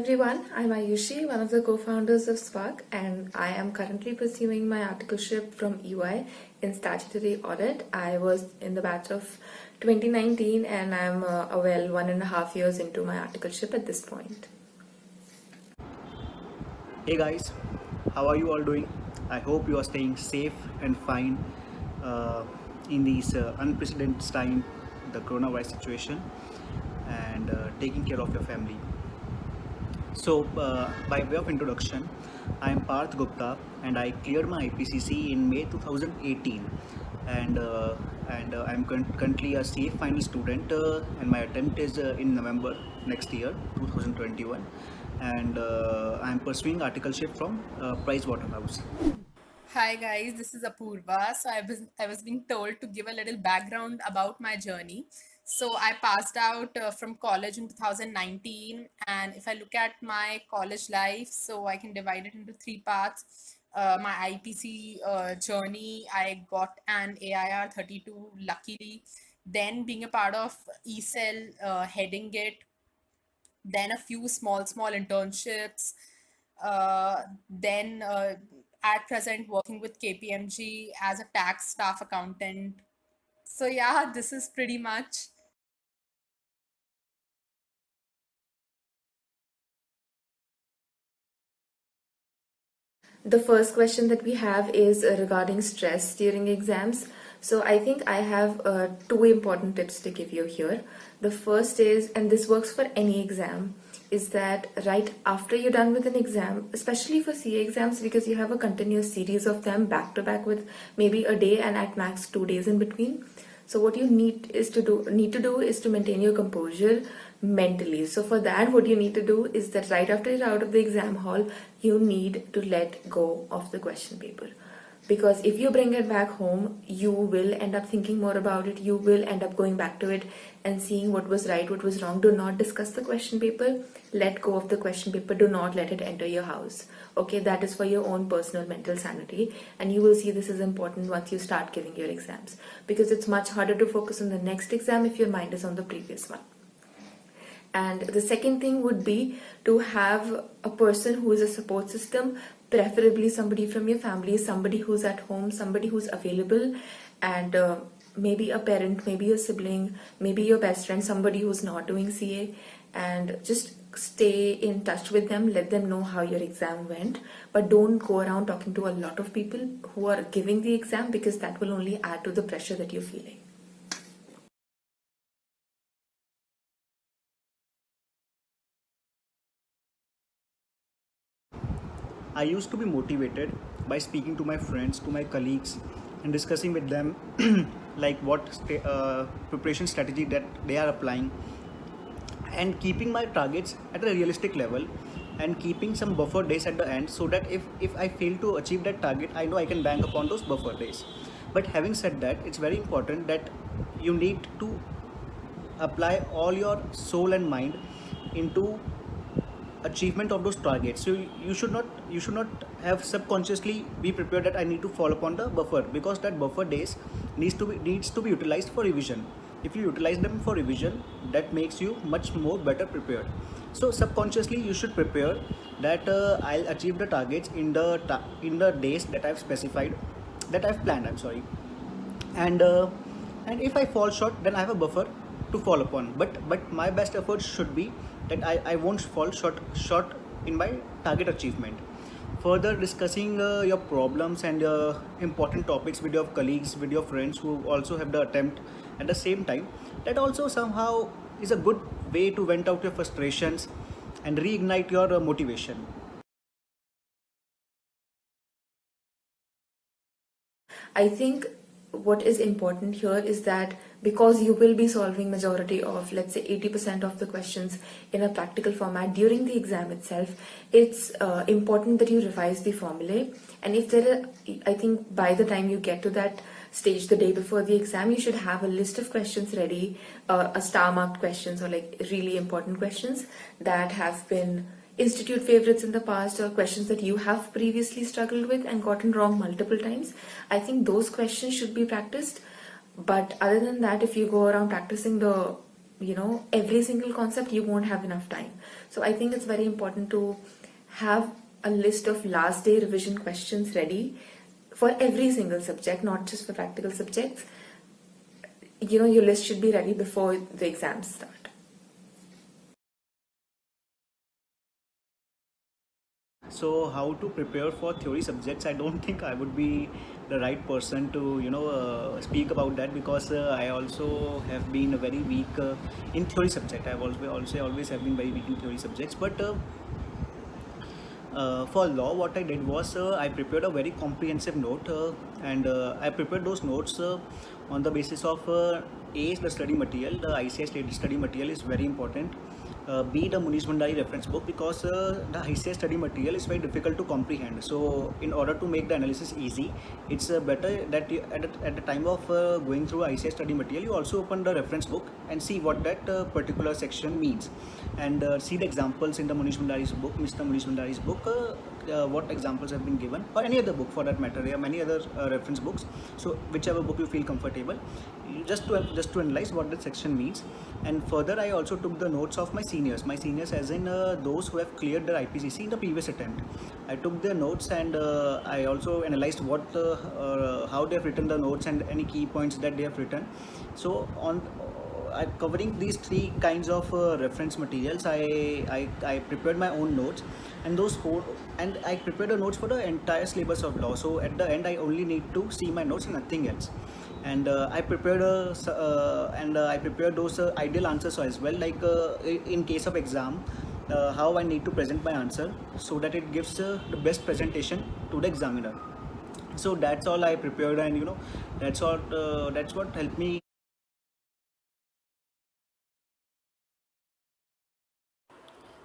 everyone, I'm Ayushi, one of the co-founders of Spark, and I am currently pursuing my articleship from EY in statutory audit. I was in the batch of 2019 and I'm well 1.5 years into my articleship at this point. Hey guys, how are you all doing? I hope you are staying safe and fine uh, in these unprecedented time, the coronavirus situation, and taking care of your family. So, by way of introduction, I am Parth Gupta, and I cleared my IPCC in May 2018, and I'm currently a CA final student, and my attempt is in November next year, 2021, and I'm pursuing articleship from Pricewaterhouse. Hi guys, this is Apurva. So I was being told to give a little background about my journey. So I passed out from college in 2019, and if I look at my college life, so I can divide it into three parts. My IPC journey, I got an AIR 32 luckily. Then being a part of ECEL, heading it, then a few small internships, then at present working with KPMG as a tax staff accountant. So yeah, this is pretty much. The first question that we have is regarding stress during exams. So I think I have two important tips to give you here. The first is, and this works for any exam, is that right after you're done with an exam, especially for CA exams, because you have a continuous series of them back to back with maybe a day and at max 2 days in between. So what you need to do is to maintain your composure mentally. So for that, what you need to do is that right after you're out of the exam hall, you need to let go of the question paper. Because if you bring it back home, you will end up thinking more about it. You will end up going back to it and seeing what was right, what was wrong. Do not discuss the question paper. Let go of the question paper. Do not let it enter your house. Okay, that is for your own personal mental sanity. And you will see this is important once you start giving your exams. Because it's much harder to focus on the next exam if your mind is on the previous one. And the second thing would be to have a person who is a support system, preferably somebody from your family, somebody who's at home, somebody who's available, and maybe a parent, maybe a sibling, maybe your best friend, somebody who's not doing CA, and just stay in touch with them, let them know how your exam went, but don't go around talking to a lot of people who are giving the exam because that will only add to the pressure that you're feeling. I used to be motivated by speaking to my friends, to my colleagues, and discussing with them like what preparation strategy that they are applying, and keeping my targets at a realistic level, and keeping some buffer days at the end, so that if I fail to achieve that target, I know I can bank upon those buffer days. But having said that, it's very important that you need to apply all your soul and mind into achievement of those targets. So you should not have subconsciously be prepared that I need to fall upon the buffer, because that buffer days needs to be utilized for revision. If you utilize them for revision, that makes you much more better prepared. So subconsciously you should prepare that I'll achieve the targets in the days that I've specified, that I've planned, I'm sorry. And uh, and if I fall short, then I have a buffer to fall upon. But my best effort should be that I won't fall short in my target achievement. Further discussing your problems and important topics with your colleagues, with your friends who also have the attempt at the same time, that also somehow is a good way to vent out your frustrations and reignite your motivation. I think what is important here is that because you will be solving majority of, let's say, 80% of the questions in a practical format during the exam itself, it's important that you revise the formulae. And if there are, I think by the time you get to that stage the day before the exam, you should have a list of questions ready, a star marked questions or like really important questions that have been institute favorites in the past, or questions that you have previously struggled with and gotten wrong multiple times. I think those questions should be practiced. But other than that, if you go around practicing the every single concept, you won't have enough time. So I think it's very important to have a list of last day revision questions ready for every single subject, not just for practical subjects. Your list should be ready before the exams start. So how to prepare for theory subjects? I don't think I would be the right person to speak about that, because I also have been very weak in theory subject. I've always have been very weak in theory subjects. But for law, what I did was I prepared a very comprehensive note, and I prepared those notes on the basis of A, the study material. The ICI study material is very important. B, the Munish Bhandari reference book, because the ICI study material is very difficult to comprehend. So in order to make the analysis easy, it's better that you, at the time of going through ICI study material, you also open the reference book and see what that particular section means, and see the examples in the Munish Bhandari's book, Mr. Munish Bhandari's book, what examples have been given, or any other book for that matter. There are many other reference books. So whichever book you feel comfortable, just to analyze what the section means. And further, I also took the notes of my seniors as in those who have cleared their IPCC in the previous attempt. I took their notes, and I also analyzed how they have written the notes and any key points that they have written. So on covering these three kinds of reference materials, I prepared my own notes, and I prepared the notes for the entire syllabus of law. So at the end, I only need to see my notes and nothing else. And I prepared those ideal answers as well, like in case of exam, how I need to present my answer so that it gives the best presentation to the examiner. So that's all I prepared, and that's what helped me.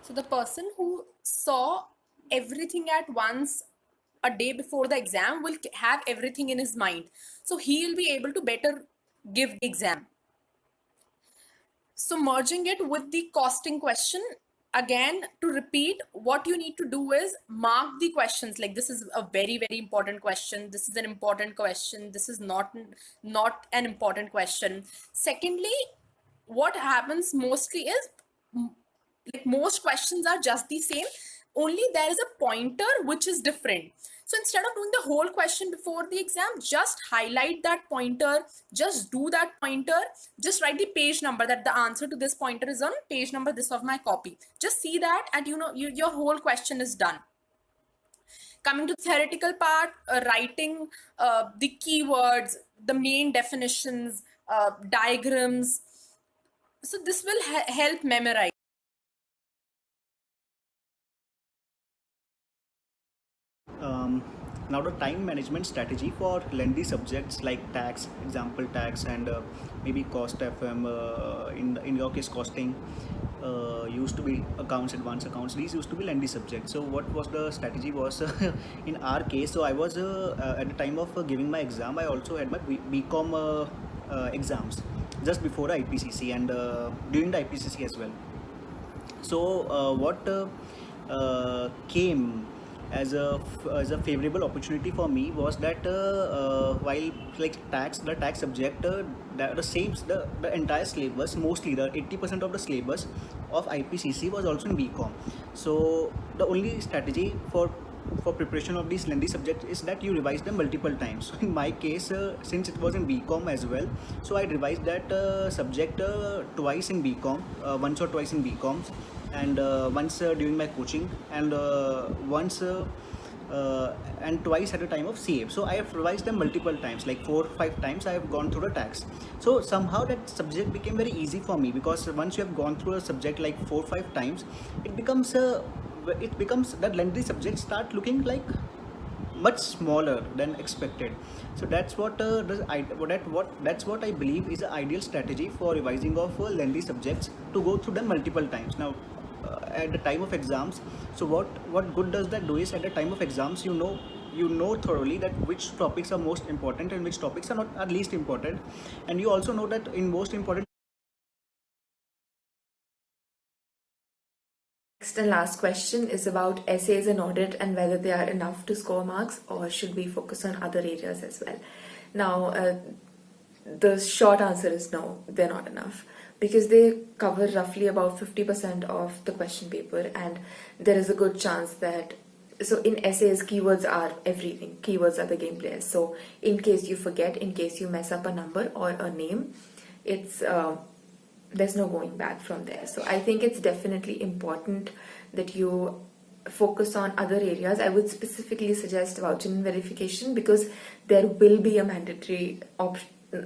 So the person who saw everything at once a day before the exam will have everything in his mind. So he will be able to better give the exam. So merging it with the costing question, again, to repeat, what you need to do is mark the questions. Like, this is a very, very important question. This is an important question. This is not an important question. Secondly, what happens mostly is, like, most questions are just the same, only there is a pointer which is different. So instead of doing the whole question before the exam, just highlight that pointer, just do that pointer, just write the page number, that the answer to this pointer is on page number this of my copy. Just see that, and your whole question is done. Coming to the theoretical part, writing the keywords, the main definitions, diagrams. So this will help memorize. Now the time management strategy for lengthy subjects like tax, example tax, and maybe cost FM, in your case costing, used to be accounts, advanced accounts. These used to be lengthy subjects. So what was the strategy was in our case, so I was at the time of giving my exam, I also had my BCom exams just before the IPCC, and during the IPCC as well. So what came as a favorable opportunity for me was that while like the tax subject, the entire syllabus, mostly the 80% of the syllabus of IPCC was also in BCom. So the only strategy for preparation of these lengthy subjects is that you revise them multiple times. So in my case, since it was in BCom as well, so I revised that subject twice in BCom, once or twice in BCom, and once during my coaching, and once and twice at a time of CA. So I have revised them multiple times, like 4 or 5 times I have gone through the tax. So somehow that subject became very easy for me, because once you have gone through a subject like 4 or 5 times, it becomes that lengthy subjects start looking like much smaller than expected. So that's what that's what I believe is the ideal strategy for revising of lengthy subjects, to go through them multiple times. Now at the time of exams, so what good does that do is, at the time of exams, you know thoroughly that which topics are most important and which topics are least important, and you also know that in most important. Next and last question is about essays and audit, and whether they are enough to score marks, or should we focus on other areas as well. Now, the short answer is no, they're not enough. because they cover roughly about 50% of the question paper, and there is a good chance that, so in essays, keywords are everything. Keywords are the game players. So in case you forget, in case you mess up a number or a name, it's there's no going back from there. So I think it's definitely important that you focus on other areas. I would specifically suggest vouching verification, because there will be a mandatory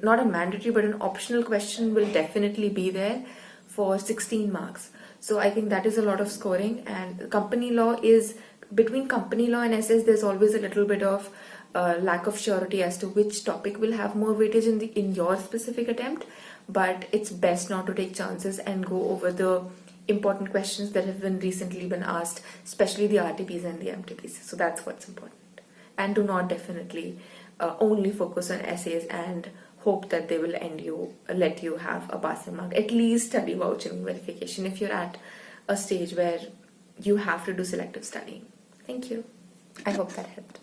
not a mandatory but an optional question will definitely be there for 16 marks. So I think that is a lot of scoring. And company law is, between company law and essays, there's always a little bit of lack of surety as to which topic will have more weightage in your specific attempt. But it's best not to take chances and go over the important questions that have recently been asked, especially the RTPs and the MTPs. So that's what's important. And do not definitely only focus on essays and hope that they will let you have a passing mark. At least study vouching verification if you're at a stage where you have to do selective studying. Thank you. I hope that helped.